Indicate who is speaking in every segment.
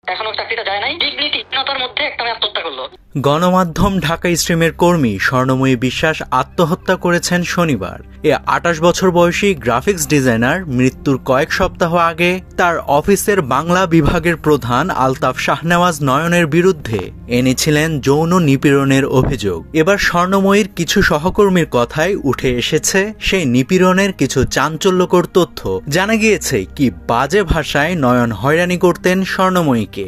Speaker 1: এখনো চাকরিটা যায় নাই, ডিগনিটিহীনতার মধ্যে একটা মেয়ে আত্মহত্যা করলো।
Speaker 2: গণমাধ্যম ঢাকা স্ট্রিমের কর্মী স্বর্ণময়ী বিশ্বাস আত্মহত্যা করেছেন শনিবার। 28 বছর বয়সী গ্রাফিক্স ডিজাইনার মৃত্যুর কয়েক সপ্তাহ আগে তার অফিসের বাংলা বিভাগের প্রধান আলতাফ শাহনেওয়াজ নয়নের বিরুদ্ধে এনেছিলেন যৌন নিপীড়নের অভিযোগ। এবার স্বর্ণময়ীর কিছু সহকর্মীর কথায় উঠে এসেছে সেই নিপীড়নের কিছু চাঞ্চল্যকর তথ্য। জানা গিয়েছে কি বাজে ভাষায় নয়ন হয়রানি করতেন স্বর্ণময়ীকে।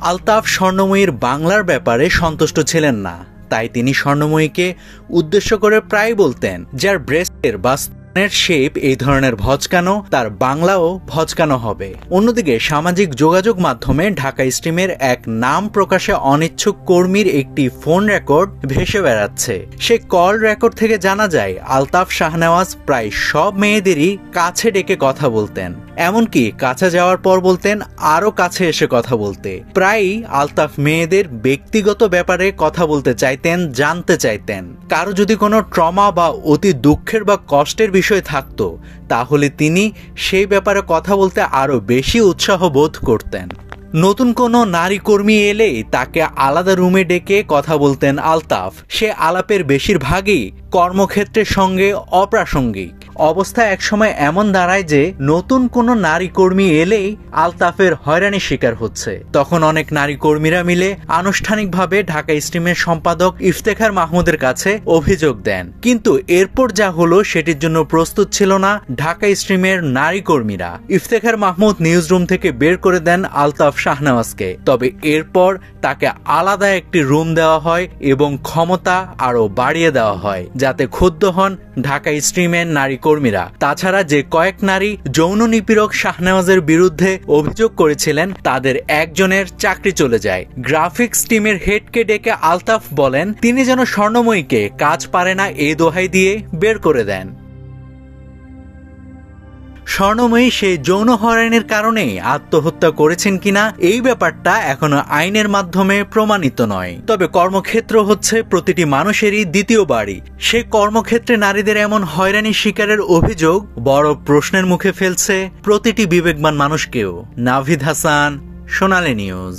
Speaker 2: আলতাফ স্বর্ণময়ীর বাংলার ব্যাপারে সন্তুষ্ট ছিলেন না, তাই তিনি স্বর্ণময়ীকে উদ্দেশ্য করে প্রায় বলতেন, যার ব্রেস্টের বা স্তনের শেপ এই ধরনের ভজকানো, তার বাংলাও ভজকানো হবে। অন্যদিকে সামাজিক যোগাযোগ মাধ্যমে ঢাকা স্ট্রিমের এক নাম প্রকাশে অনিচ্ছুক কর্মীর একটি ফোন রেকর্ড ভেসে বেড়াচ্ছে। সে কল রেকর্ড থেকে জানা যায় আলতাফ শাহনেওয়াজ প্রায় সব মেয়েদেরই কাছে ডেকে কথা বলতেন, এমনকি কাছে যাওয়ার পর বলতেন আরো কাছে এসে কথা বলতে। প্রায়ই আলতাফ মেয়েদের ব্যক্তিগত ব্যাপারে কথা বলতে চাইতেন, জানতে চাইতেন। কারো যদি কোনো ট্রমা বা অতি দুঃখের বা কষ্টের বিষয় থাকতো, তাহলে তিনি সেই ব্যাপারে কথা বলতে আরো বেশি উৎসাহ বোধ করতেন। নতুন কোনো নারী কর্মী এলেই তাকে আলাদা রুমে ডেকে কথা বলতেন আলতাফ। সে আলাপের বেশিরভাগই কর্মক্ষেত্রের সঙ্গে অপ্রাসঙ্গিক। অবস্থা একসময় এমন দাঁড়ায় যে নতুন কোনো নারী কর্মী এলেই আলতাফের হয়রানির শিকার হচ্ছে। তখন অনেক নারী কর্মীরা মিলে আনুষ্ঠানিকভাবে ঢাকা স্ট্রিমের সম্পাদক ইফতেখার মাহমুদের কাছে অভিযোগ দেন, কিন্তু এরপর যা হলো সেটির জন্য প্রস্তুত ছিল না ঢাকা স্ট্রিমের নারী কর্মীরা। ইফতেখার মাহমুদ নিউজ রুম থেকে বের করে দেন আলতাফ শাহনেওয়াজকে। তবে এরপর তাকে আলাদা একটি রুম দেওয়া হয় এবং ক্ষমতা আরো বাড়িয়ে দেওয়া হয়, যাতে ক্ষুব্ধ হন ঢাকা স্ট্রিমের নারী কর্মীরা। তাছাড়া যে কয়েক নারী যৌন নিপীড়ক শাহনেওয়াজের বিরুদ্ধে অভিযোগ করেছিলেন, তাদের একজনের চাকরি চলে যায়। গ্রাফিক্স টিমের হেডকে ডেকে আলতাফ বলেন তিনি যেন স্বর্ণময়ীকে কাজ পারে না এই দোহাই দিয়ে বের করে দেন। স্বর্ণময়ী সেই যৌন হয়রানির কারণেই আত্মহত্যা করেছেন কিনা এই ব্যাপারটা এখনো আইনের মাধ্যমে প্রমাণিত নয়। তবে কর্মক্ষেত্র হচ্ছে প্রতিটি মানুষেরই দ্বিতীয় বাড়ি। সে কর্মক্ষেত্রে নারীদের এমন হয়রানির শিকারের অভিযোগ বড় প্রশ্নের মুখে ফেলছে প্রতিটি বিবেকবান মানুষকেও। নাভিদ হাসান, সোনালী নিউজ।